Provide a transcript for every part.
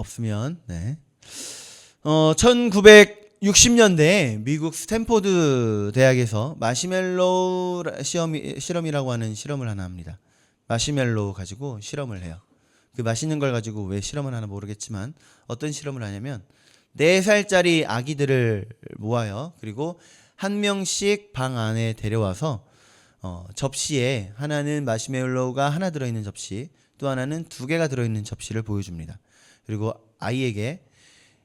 없으면. 네. 1960년대에 미국 스탠포드 대학에서 마시멜로우 실험이라고 하는 실험을 하나 합니다. 마시멜로우 가지고 실험을 해요. 그 맛있는 걸 가지고 왜 실험을 하나 모르겠지만 어떤 실험을 하냐면 4살짜리 아기들을 모아요. 그리고 한 명씩 방 안에 데려와서 접시에 하나는 마시멜로우가 하나 들어있는 접시, 또 하나는 2개가 들어있는 접시를 보여줍니다. 그리고 아이에게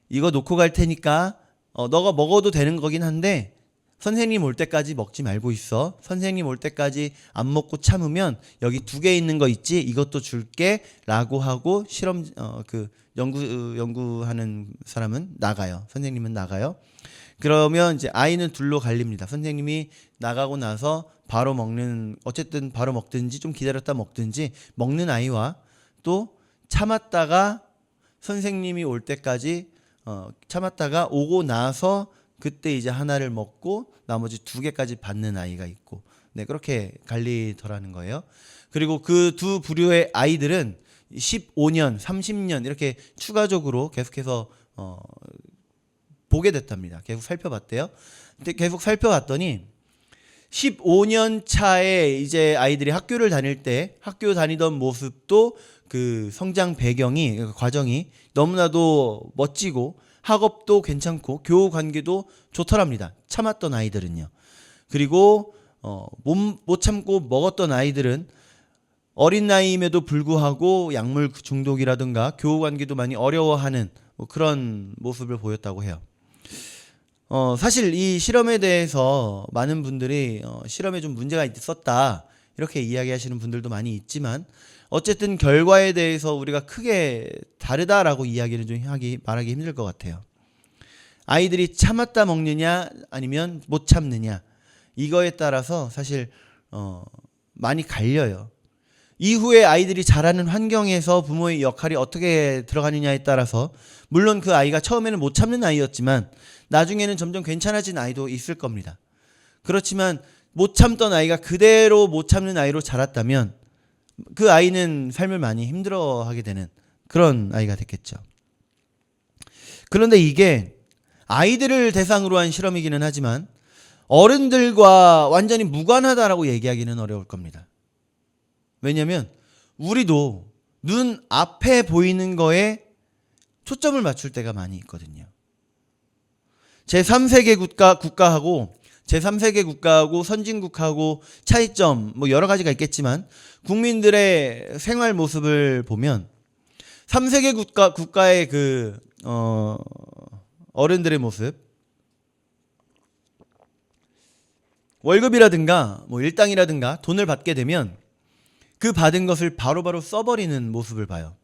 이거 놓고 갈 테니까 너가 먹어도 되는 거긴 한데 선생님 올 때까지 먹지 말고 있어. 선생님 올 때까지 안 먹고 참으면 여기 2개 있는 거 있지? 이것도 줄게 라고 하고 연구하는 사람은 나가요. 선생님은 나가요. 그러면 이제 아이는 둘로 갈립니다. 선생님이 나가고 나서 바로 어쨌든 바로 먹든지 좀 기다렸다 먹든지 먹는 아이와 또 참았다가 선생님이 올 때까지 참았다가 오고 나서 그때 이제 하나를 먹고 나머지 2개까지 받는 아이가 있고, 네, 그렇게 갈리더라는 거예요. 그리고 그 두 부류의 아이들은 15년, 30년 이렇게 추가적으로 계속해서 보게 됐답니다. 계속 살펴봤대요. 근데 계속 살펴봤더니 15년 차에 이제 아이들이 학교를 다닐 때 학교 다니던 모습도 그 성장 배경이, 과정이 너무나도 멋지고 학업도 괜찮고 교우 관계도 좋더랍니다. 참았던 아이들은요. 그리고 못 참고 먹었던 아이들은 어린 나이임에도 불구하고 약물 중독이라든가 교우 관계도 많이 어려워하는 그런 모습을 보였다고 해요. 사실 이 실험에 대해서 많은 분들이 실험에 좀 문제가 있었다 이렇게 이야기하시는 분들도 많이 있지만, 어쨌든 결과에 대해서 우리가 크게 다르다라고 이야기는 좀 말하기 힘들 것 같아요. 아이들이 참았다 먹느냐 아니면 못 참느냐, 이거에 따라서 사실 많이 갈려요. 이후에 아이들이 자라는 환경에서 부모의 역할이 어떻게 들어가느냐에 따라서, 물론 그 아이가 처음에는 못 참는 아이였지만 나중에는 점점 괜찮아진 아이도 있을 겁니다. 그렇지만 못 참던 아이가 그대로 못 참는 아이로 자랐다면 그 아이는 삶을 많이 힘들어하게 되는 그런 아이가 됐겠죠. 그런데 이게 아이들을 대상으로 한 실험이기는 하지만 어른들과 완전히 무관하다라고 얘기하기는 어려울 겁니다. 왜냐하면 우리도 눈 앞에 보이는 거에 초점을 맞출 때가 많이 있거든요. 제3세계 국가하고 제3세계 국가하고 선진국하고 차이점 여러 가지가 있겠지만, 국민들의 생활 모습을 보면 3세계 국가의 그 어른들의 모습, 월급이라든가 일당이라든가 돈을 받게 되면 그 받은 것을 바로바로 써버리는 모습을 봐요.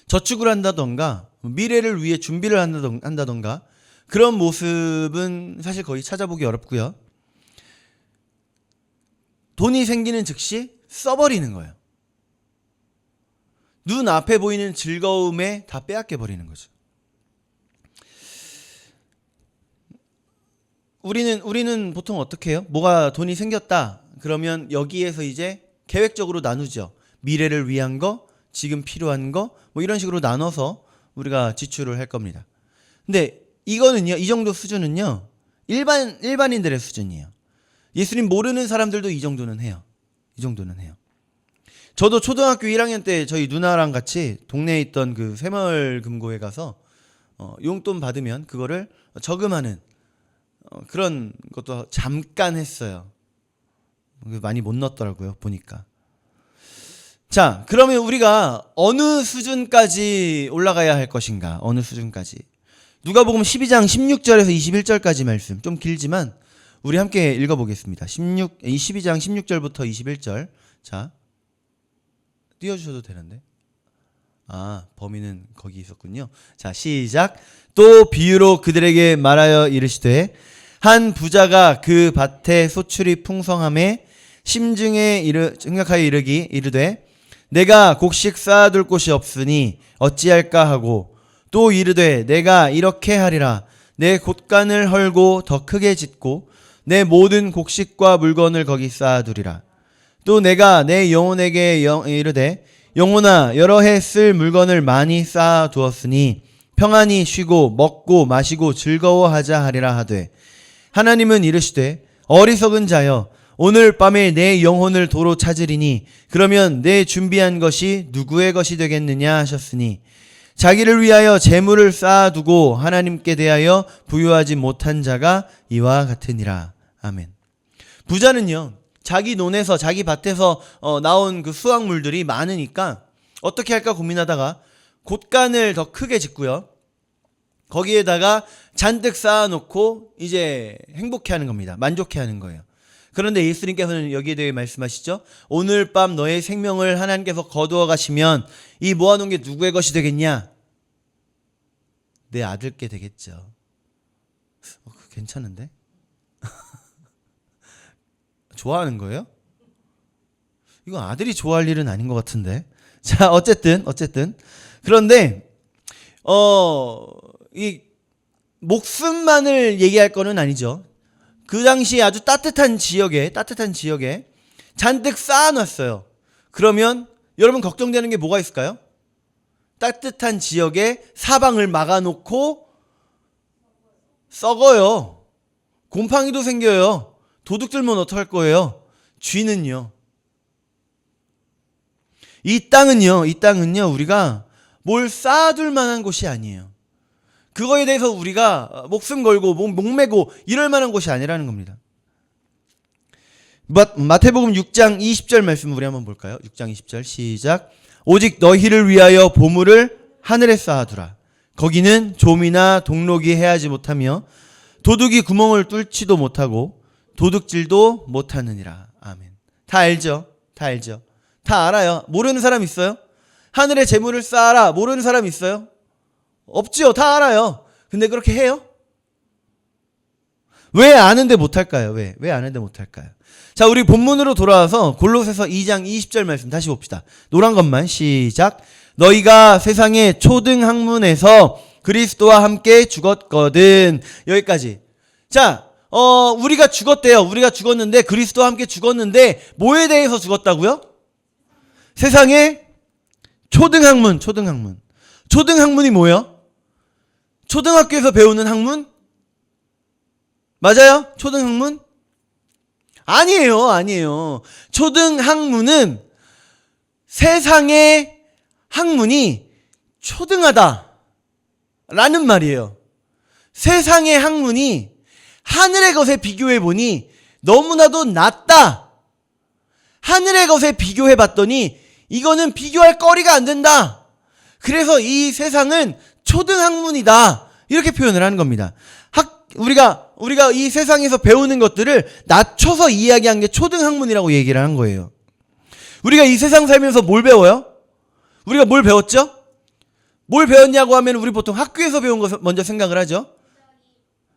저축을 한다던가 미래를 위해 준비를 한다던가 그런 모습은 사실 거의 찾아보기 어렵고요. 돈이 생기는 즉시 써버리는 거예요. 눈 앞에 보이는 즐거움에 다 빼앗겨 버리는 거죠. 우리는 보통 어떻게 해요? 뭐가 돈이 생겼다 그러면 여기에서 이제 계획적으로 나누죠. 미래를 위한 거, 지금 필요한 거, 이런 식으로 나눠서 우리가 지출을 할 겁니다. 근데 이거는요, 이 정도 수준은요, 일반인들의 수준이에요. 예수님 모르는 사람들도 이 정도는 해요. 이 정도는 해요. 저도 초등학교 1학년 때 저희 누나랑 같이 동네에 있던 그 새마을 금고에 가서 용돈 받으면 그거를 저금하는 그런 것도 잠깐 했어요. 많이 못 넣었더라고요, 보니까. 자, 그러면 우리가 어느 수준까지 올라가야 할 것인가? 어느 수준까지? 누가복음 12장 16절에서 21절까지 말씀, 좀 길지만 우리 함께 읽어보겠습니다. 12장 16절부터 21절. 자, 띄워주셔도 되는데. 범인은 거기 있었군요. 자, 시작. 또 비유로 그들에게 말하여 이르시되, 한 부자가 그 밭에 소출이 풍성함에 심중에 생각하여 이르되 내가 곡식 쌓아둘 곳이 없으니 어찌할까 하고, 또 이르되 내가 이렇게 하리라. 내 곳간을 헐고 더 크게 짓고 내 모든 곡식과 물건을 거기 쌓아두리라. 또 내가 내 영혼에게 이르되 영혼아 여러 해 쓸 물건을 많이 쌓아두었으니 평안히 쉬고 먹고 마시고 즐거워하자 하리라 하되 하나님은 이르시되 어리석은 자여 오늘 밤에 내 영혼을 도로 찾으리니 그러면 내 준비한 것이 누구의 것이 되겠느냐 하셨으니 자기를 위하여 재물을 쌓아두고 하나님께 대하여 부유하지 못한 자가 이와 같으니라. 아멘. 부자는요 자기 논에서 자기 밭에서 나온 그 수확물들이 많으니까 어떻게 할까 고민하다가 곳간을 더 크게 짓고요. 거기에다가 잔뜩 쌓아놓고 이제 행복해하는 겁니다. 만족해하는 거예요. 그런데 예수님께서는 여기에 대해 말씀하시죠. 오늘 밤 너의 생명을 하나님께서 거두어 가시면 이 모아놓은 게 누구의 것이 되겠냐? 내 아들께 되겠죠. 괜찮은데? 좋아하는 거예요? 이건 아들이 좋아할 일은 아닌 것 같은데. 자, 어쨌든. 그런데, 이, 목숨만을 얘기할 거는 아니죠. 그 당시에 아주 따뜻한 지역에 잔뜩 쌓아놨어요. 그러면 여러분 걱정되는 게 뭐가 있을까요? 따뜻한 지역에 사방을 막아놓고 썩어요. 곰팡이도 생겨요. 도둑들면 어떡할 거예요? 쥐는요. 이 땅은요, 우리가 뭘 쌓아둘 만한 곳이 아니에요. 그거에 대해서 우리가 목숨 걸고 목매고 이럴 만한 곳이 아니라는 겁니다. 마태복음 6장 20절 말씀 우리 한번 볼까요? 6장 20절 시작. 오직 너희를 위하여 보물을 하늘에 쌓아두라. 거기는 좀이나 동록이 해하지 못하며 도둑이 구멍을 뚫지도 못하고 도둑질도 못하느니라. 아멘. 다 알죠? 다 알아요. 모르는 사람 있어요? 하늘에 재물을 쌓아라. 모르는 사람 있어요? 없지요. 다 알아요. 근데 그렇게 해요? 왜 아는데 못할까요? 왜 아는데 못할까요? 자, 우리 본문으로 돌아와서 골로새서 2장 20절 말씀 다시 봅시다. 노란 것만 시작. 너희가 세상의 초등 학문에서 그리스도와 함께 죽었거든. 여기까지. 자, 우리가 죽었대요. 우리가 죽었는데 그리스도와 함께 죽었는데 뭐에 대해서 죽었다고요? 세상의 초등 학문. 초등 학문이 뭐예요? 초등학교에서 배우는 학문? 맞아요? 초등 학문? 아니에요. 초등 학문은 세상의 학문이 초등하다 라는 말이에요. 세상의 학문이 하늘의 것에 비교해 보니 너무나도 낮다. 하늘의 것에 비교해 봤더니 이거는 비교할 거리가 안 된다. 그래서 이 세상은 초등학문이다. 이렇게 표현을 하는 겁니다. 우리가 이 세상에서 배우는 것들을 낮춰서 이야기한 게 초등학문이라고 얘기를 한 거예요. 우리가 이 세상 살면서 뭘 배워요? 우리가 뭘 배웠죠? 뭘 배웠냐고 하면 우리 보통 학교에서 배운 것 먼저 생각을 하죠.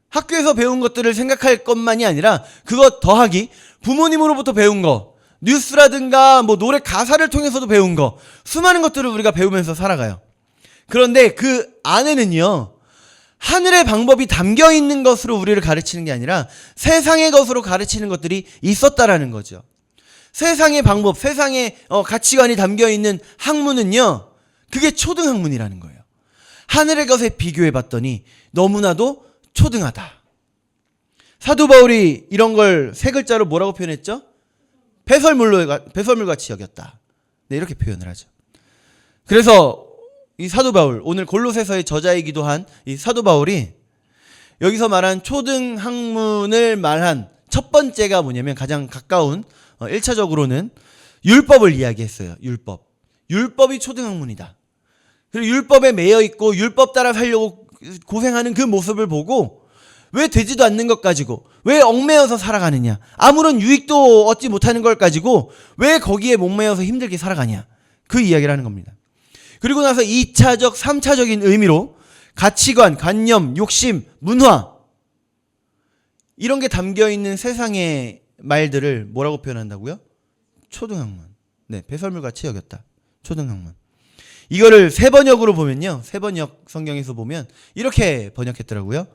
학교에서 배운 것들을 생각할 것만이 아니라 그것 더하기 부모님으로부터 배운 거, 뉴스라든가 뭐 노래 가사를 통해서도 배운 거, 수많은 것들을 우리가 배우면서 살아가요. 그런데 그 안에는요, 하늘의 방법이 담겨 있는 것으로 우리를 가르치는 게 아니라 세상의 것으로 가르치는 것들이 있었다라는 거죠. 세상의 방법, 세상의 가치관이 담겨 있는 학문은요, 그게 초등학문이라는 거예요. 하늘의 것에 비교해 봤더니 너무나도 초등하다. 사도 바울이 이런 걸 세 글자로 뭐라고 표현했죠? 배설물같이 여겼다. 네, 이렇게 표현을 하죠. 그래서 이 사도 바울, 오늘 골로새서의 저자이기도 한 이 사도 바울이 여기서 말한 초등학문을 말한 첫 번째가 뭐냐면 가장 가까운 1차적으로는 율법을 이야기했어요. 율법이 초등학문이다. 그리고 율법에 매여 있고 율법 따라 살려고 고생하는 그 모습을 보고 왜 되지도 않는 것 가지고 왜 얽매여서 살아가느냐, 아무런 유익도 얻지 못하는 걸 가지고 왜 거기에 목매여서 힘들게 살아가냐, 그 이야기를 하는 겁니다. 그리고 나서 2차적, 3차적인 의미로 가치관, 관념, 욕심, 문화 이런 게 담겨있는 세상의 말들을 뭐라고 표현한다고요? 초등학문. 네, 배설물같이 여겼다. 초등학문. 이거를 세번역으로 보면요, 세번역 성경에서 보면 이렇게 번역했더라고요.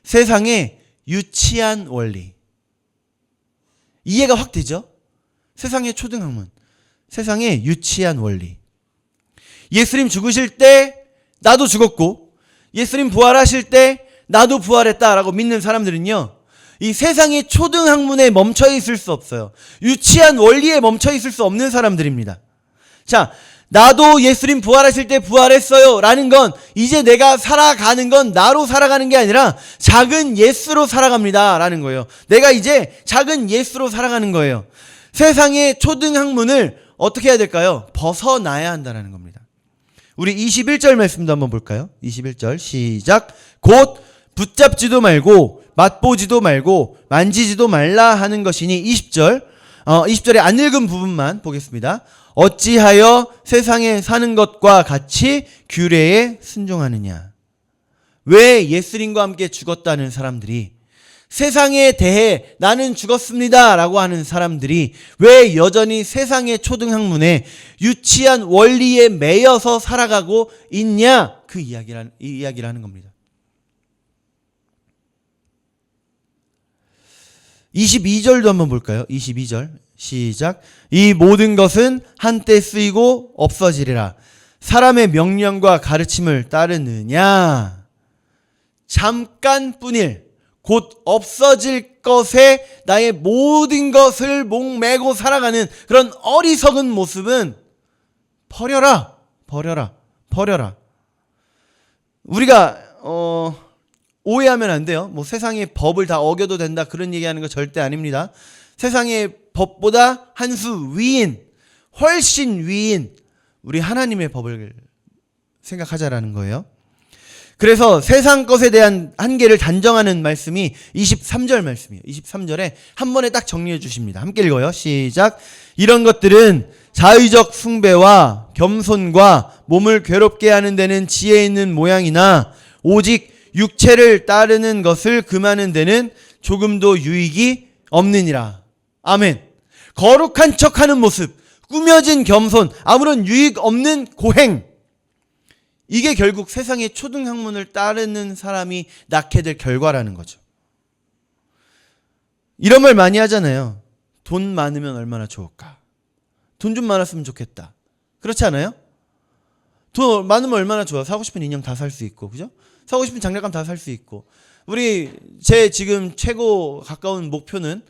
세상의 유치한 원리. 이해가 확 되죠? 세상의 초등학문, 세상의 유치한 원리. 예수님 죽으실 때 나도 죽었고 예수님 부활하실 때 나도 부활했다라고 믿는 사람들은요, 이 세상의 초등학문에 멈춰 있을 수 없어요. 유치한 원리에 멈춰 있을 수 없는 사람들입니다. 자, 나도 예수님 부활하실 때 부활했어요 라는 건 이제 내가 살아가는 건 나로 살아가는 게 아니라 작은 예수로 살아갑니다 라는 거예요. 내가 이제 작은 예수로 살아가는 거예요. 세상의 초등학문을 어떻게 해야 될까요? 벗어나야 한다는 겁니다. 우리 21절 말씀도 한번 볼까요? 21절 시작. 곧 붙잡지도 말고 맛보지도 말고 만지지도 말라 하는 것이니 20절에 안 읽은 부분만 보겠습니다. 어찌하여 세상에 사는 것과 같이 규례에 순종하느냐. 왜 예수님과 함께 죽었다는 사람들이, 세상에 대해 나는 죽었습니다 라고 하는 사람들이 왜 여전히 세상의 초등학문에 유치한 원리에 매여서 살아가고 있냐, 그 이야기를 하는 겁니다. 22절도 한번 볼까요? 22절 시작. 이 모든 것은 한때 쓰이고 없어지리라. 사람의 명령과 가르침을 따르느냐. 잠깐뿐일 곧 없어질 것에 나의 모든 것을 목매고 살아가는 그런 어리석은 모습은 버려라. 우리가 오해하면 안 돼요. 뭐 세상의 법을 다 어겨도 된다 그런 얘기하는 거 절대 아닙니다. 세상의 법보다 한 수 위인, 훨씬 위인 우리 하나님의 법을 생각하자라는 거예요. 그래서 세상 것에 대한 한계를 단정하는 말씀이 23절 말씀이에요. 23절에 한 번에 딱 정리해 주십니다. 함께 읽어요. 시작. 이런 것들은 자의적 숭배와 겸손과 몸을 괴롭게 하는 데는 지혜 있는 모양이나 오직 육체를 따르는 것을 금하는 데는 조금도 유익이 없느니라. 아멘. 거룩한 척하는 모습, 꾸며진 겸손, 아무런 유익 없는 고행, 이게 결국 세상의 초등학문을 따르는 사람이 낳게 될 결과라는 거죠. 이런 말 많이 하잖아요. 돈 많으면 얼마나 좋을까? 돈 좀 많았으면 좋겠다. 그렇지 않아요? 돈 많으면 얼마나 좋아? 사고 싶은 인형 다 살 수 있고, 그죠? 사고 싶은 장난감 다 살 수 있고. 제 지금 최고 가까운 목표는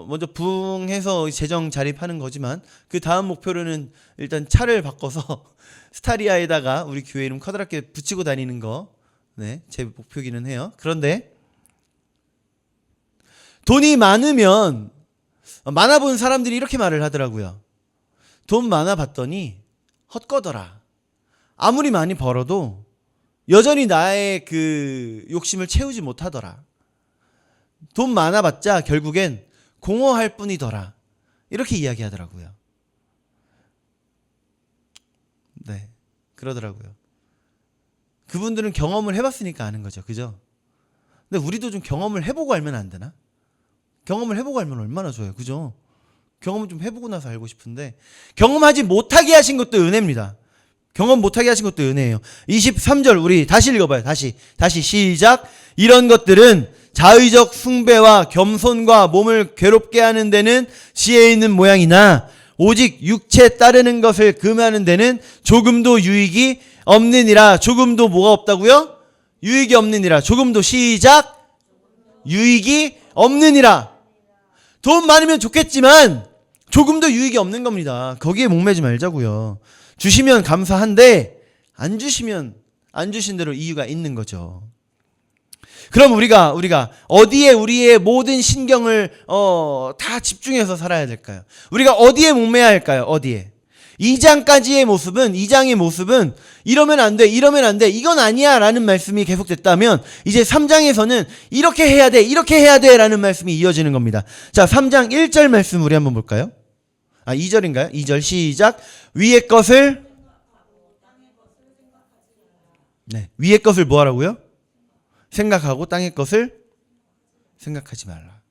먼저 부흥해서 재정 자립하는 거지만, 그 다음 목표로는 일단 차를 바꿔서 스타리아에다가 우리 교회 이름 커다랗게 붙이고 다니는 거, 네, 제 목표기는 해요. 그런데 돈이 많으면, 많아 본 사람들이 이렇게 말을 하더라고요. 돈 많아 봤더니 헛거더라. 아무리 많이 벌어도 여전히 나의 그 욕심을 채우지 못하더라. 돈 많아봤자 결국엔 공허할 뿐이더라. 이렇게 이야기하더라고요. 네, 그러더라고요. 그분들은 경험을 해봤으니까 아는 거죠. 그죠? 근데 우리도 좀 경험을 해보고 알면 안 되나? 경험을 해보고 알면 얼마나 좋아요. 그죠? 경험을 좀 해보고 나서 알고 싶은데, 경험하지 못하게 하신 것도 은혜입니다. 경험 못하게 하신 것도 은혜예요. 23절 우리 다시 읽어봐요. 다시 시작. 이런 것들은 자의적 숭배와 겸손과 몸을 괴롭게 하는 데는 지혜 있는 모양이나 오직 육체 따르는 것을 금하는 데는 조금도 유익이 없느니라. 조금도 뭐가 없다고요? 유익이 없느니라. 조금도 시작. 유익이 없느니라. 돈 많으면 좋겠지만 조금도 유익이 없는 겁니다. 거기에 목매지 말자고요. 주시면 감사한데 안 주시면 안 주신 대로 이유가 있는 거죠. 그럼 우리가 어디에 우리의 모든 신경을 다 집중해서 살아야 될까요? 우리가 어디에 목매야 할까요? 어디에? 2장의 모습은 이러면 안 돼, 이건 아니야 라는 말씀이 계속됐다면, 이제 3장에서는 이렇게 해야 돼 라는 말씀이 이어지는 겁니다. 자, 3장 1절 말씀 우리 한번 볼까요? 2절인가요? 2절 시작. 위의 것을, 네, 위의 것을 뭐 하라고요? 생각하고 땅의 것을 생각하지 말라.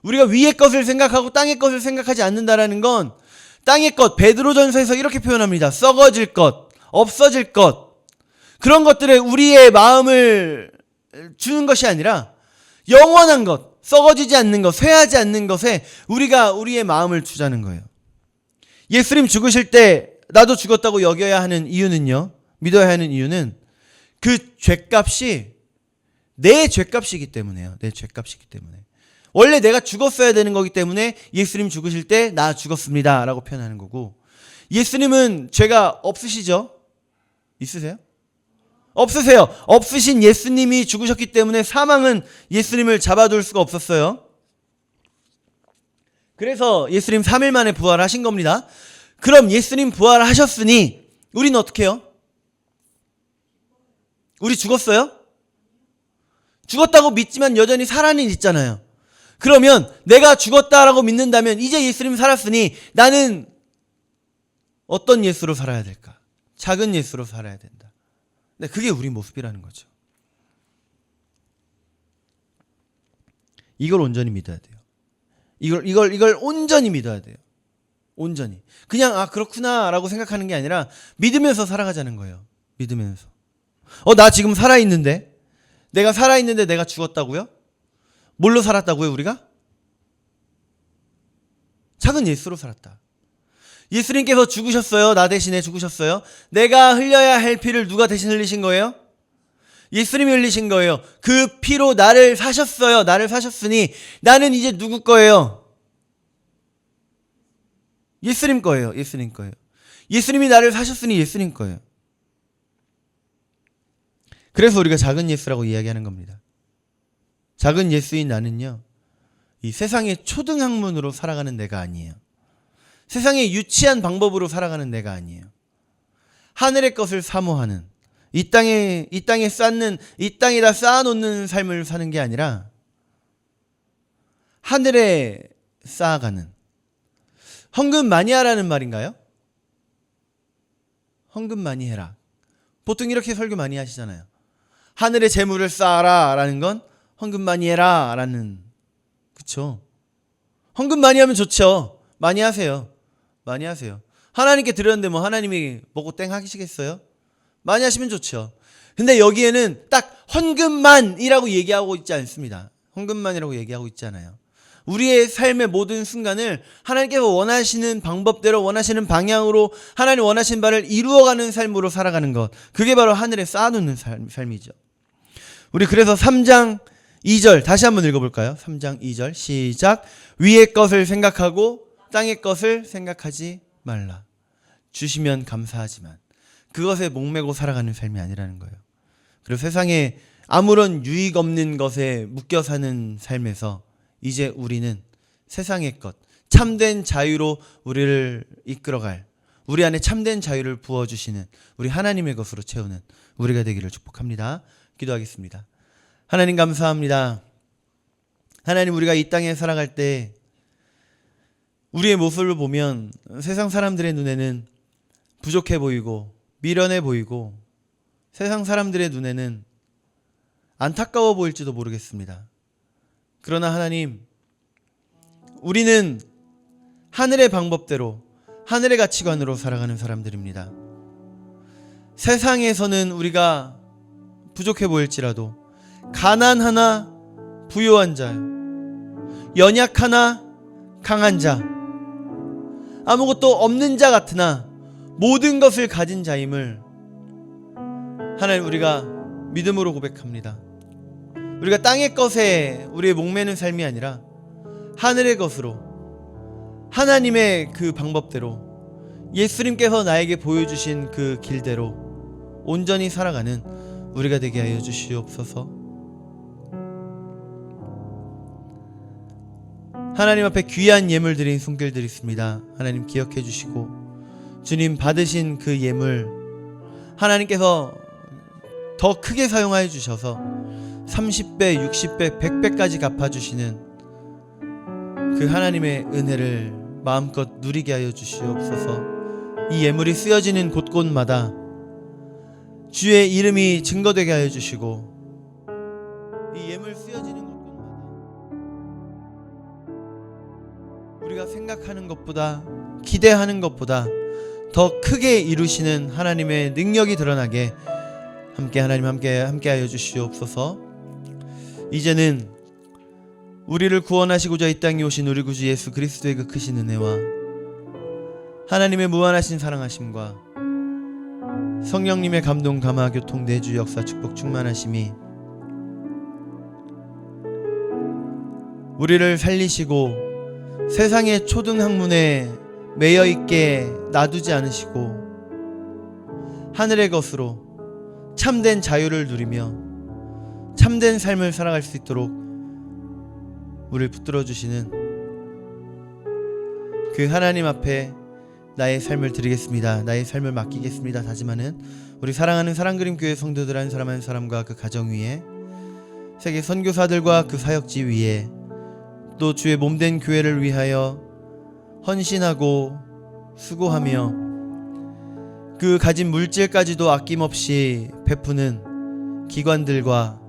우리가 위의 것을 생각하고 땅의 것을 생각하지 않는다라는 건, 땅의 것, 베드로전서에서 이렇게 표현합니다. 썩어질 것, 없어질 것, 그런 것들에 우리의 마음을 주는 것이 아니라 영원한 것, 썩어지지 않는 것, 쇠하지 않는 것에 우리의 마음을 주자는 거예요. 예수님 죽으실 때 나도 죽었다고 여겨야 하는 이유는요. 믿어야 하는 이유는 그 죄값이 내 죄값이기 때문에요. 내 죄값이기 때문에. 원래 내가 죽었어야 되는 거기 때문에 예수님 죽으실 때 나 죽었습니다 라고 표현하는 거고, 예수님은 죄가 없으시죠? 있으세요? 없으세요. 없으신 예수님이 죽으셨기 때문에 사망은 예수님을 잡아둘 수가 없었어요. 그래서 예수님 3일 만에 부활하신 겁니다. 그럼 예수님 부활하셨으니 우리는 어떻게 해요? 우리 죽었어요? 죽었다고 믿지만 여전히 살아는 있잖아요. 그러면 내가 죽었다라고 믿는다면 이제 예수님 살았으니 나는 어떤 예수로 살아야 될까? 작은 예수로 살아야 된다. 근데 그게 우리 모습이라는 거죠. 이걸 온전히 믿어야 돼요. 이걸 온전히 믿어야 돼요. 온전히. 그냥 그렇구나라고 생각하는 게 아니라 믿으면서 살아가자는 거예요. 믿으면서. 나 지금 살아있는데? 내가 살아있는데 내가 죽었다고요? 뭘로 살았다고요, 우리가? 작은 예수로 살았다. 예수님께서 죽으셨어요. 나 대신에 죽으셨어요. 내가 흘려야 할 피를 누가 대신 흘리신 거예요? 예수님이 흘리신 거예요. 그 피로 나를 사셨어요. 나를 사셨으니 나는 이제 누구 거예요? 예수님 거예요. 예수님 거예요. 예수님이 나를 사셨으니 예수님 거예요. 그래서 우리가 작은 예수라고 이야기하는 겁니다. 작은 예수인 나는요, 이 세상의 초등학문으로 살아가는 내가 아니에요. 세상의 유치한 방법으로 살아가는 내가 아니에요. 하늘의 것을 사모하는, 이 땅에다 쌓아놓는 삶을 사는 게 아니라 하늘에 쌓아가는, 헌금 많이 하라는 말인가요? 헌금 많이 해라. 보통 이렇게 설교 많이 하시잖아요. 하늘에 재물을 쌓아라 라는 건 헌금 많이 해라 라는, 그쵸? 헌금 많이 하면 좋죠. 많이 하세요. 많이 하세요. 하나님께 드렸는데 뭐 하나님이 먹고 땡 하시겠어요? 많이 하시면 좋죠. 근데 여기에는 딱 헌금만이라고 얘기하고 있지 않습니다. 헌금만이라고 얘기하고 있지 않아요. 우리의 삶의 모든 순간을 하나님께서 원하시는 방법대로, 원하시는 방향으로, 하나님 원하시는 바를 이루어가는 삶으로 살아가는 것, 그게 바로 하늘에 쌓아놓는 삶이죠. 우리 그래서 3장 2절 다시 한번 읽어볼까요? 3장 2절 시작. 위의 것을 생각하고 땅의 것을 생각하지 말라. 주시면 감사하지만 그것에 목매고 살아가는 삶이 아니라는 거예요. 그리고 세상에 아무런 유익 없는 것에 묶여 사는 삶에서 이제 우리는 세상의 것, 참된 자유로 우리를 이끌어갈, 우리 안에 참된 자유를 부어주시는 우리 하나님의 것으로 채우는 우리가 되기를 축복합니다. 기도하겠습니다. 하나님 감사합니다. 하나님, 우리가 이 땅에 살아갈 때 우리의 모습을 보면 세상 사람들의 눈에는 부족해 보이고 미련해 보이고 세상 사람들의 눈에는 안타까워 보일지도 모르겠습니다. 그러나 하나님, 우리는 하늘의 방법대로, 하늘의 가치관으로 살아가는 사람들입니다. 세상에서는 우리가 부족해 보일지라도 가난하나 부유한 자, 연약하나 강한 자, 아무것도 없는 자 같으나 모든 것을 가진 자임을 하나님 우리가 믿음으로 고백합니다. 우리가 땅의 것에 우리의 목매는 삶이 아니라 하늘의 것으로, 하나님의 그 방법대로, 예수님께서 나에게 보여주신 그 길대로 온전히 살아가는 우리가 되게 하여 주시옵소서. 하나님 앞에 귀한 예물 드린 손길 드리십니다. 하나님 기억해 주시고 주님 받으신 그 예물 하나님께서 더 크게 사용하여 주셔서 30배, 60배, 100배까지 갚아주시는 그 하나님의 은혜를 마음껏 누리게 하여 주시옵소서. 이 예물이 쓰여지는 곳곳마다 주의 이름이 증거되게 하여 주시고, 이 예물 쓰여지는 곳곳마다 우리가 생각하는 것보다, 기대하는 것보다 더 크게 이루시는 하나님의 능력이 드러나게 하나님 함께 하여 주시옵소서. 이제는 우리를 구원하시고자 이 땅에 오신 우리 구주 예수 그리스도의 그 크신 은혜와 하나님의 무한하신 사랑하심과 성령님의 감동, 감화, 교통, 내주, 역사, 축복, 충만하심이 우리를 살리시고 세상의 초등학문에 매여있게 놔두지 않으시고 하늘의 것으로 참된 자유를 누리며 참된 삶을 살아갈 수 있도록 우리를 붙들어 주시는 그 하나님 앞에 나의 삶을 드리겠습니다. 나의 삶을 맡기겠습니다. 다짐하는 우리 사랑하는 사랑그림교회 성도들 한 사람 한 사람과 그 가정 위에, 세계 선교사들과 그 사역지 위에, 또 주의 몸된 교회를 위하여 헌신하고 수고하며 그 가진 물질까지도 아낌없이 베푸는 기관들과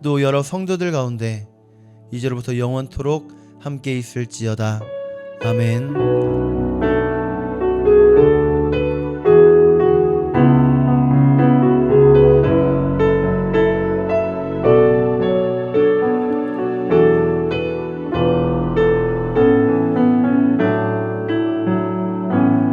또 여러 성도들 가운데 이제로부터 영원토록 함께 있을지어다. 아멘.